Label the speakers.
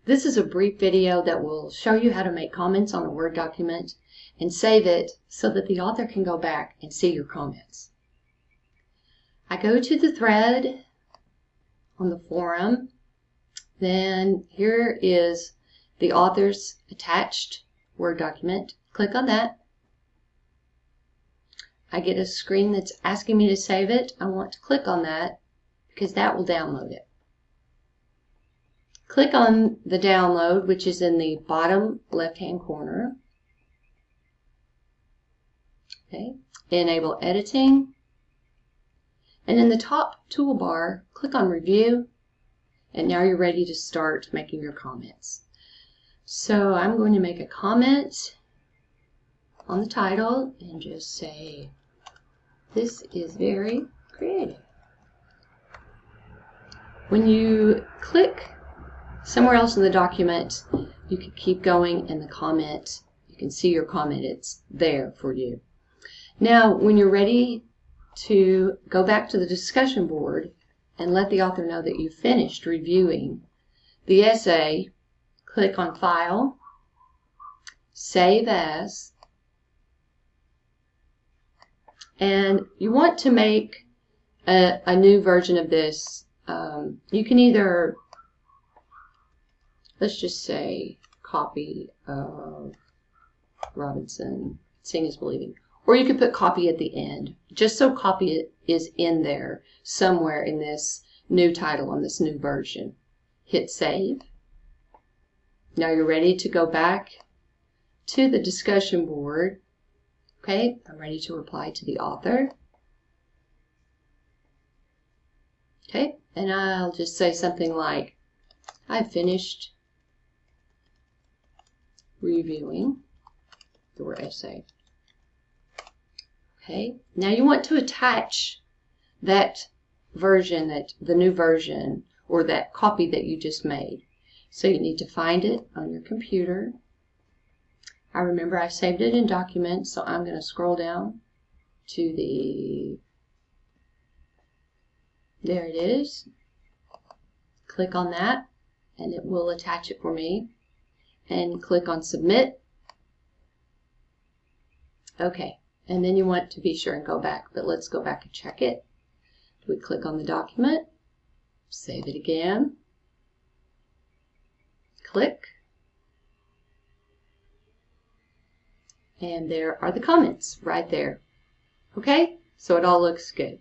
Speaker 1: This is a brief video that will show you how to make comments on a Word document and save it so that the author can go back and see your comments. I go to the thread on the forum. Then here is the author's attached Word document. Click on that. I get a screen that's asking me to save it. I want to click on that because that will download it. Click on the download, which is in the bottom left-hand corner. Okay. Enable editing. And in the top toolbar, click on Review. And now you're ready to start making your comments. So I'm going to make a comment on the title and just say, "This is very creative." When you click somewhere else in the document, you can keep going and the comment, you can see your comment, it's there for you. Now, when you're ready to go back to the discussion board and let the author know that you finished reviewing the essay, click on File, Save As, and you want to make a new version of this. You can either, let's just say, copy of Robinson, Seeing is Believing. Or you could put copy at the end, just so copy is in there somewhere in this new title on this new version. Hit save. Now you're ready to go back to the discussion board. Okay, I'm ready to reply to the author. Okay, and I'll just say something like, "I finished reviewing your essay." Okay, now you want to attach that version, the new version, or that copy that you just made. So you need to find it on your computer. I remember I saved it in Documents, so I'm going to scroll down to there it is. Click on that, and it will attach it for me. And click on Submit. Okay. And then you want to be sure and go back, but let's go back and check it. We click on the document, save it again, click, and there are the comments right there. Okay, so it all looks good.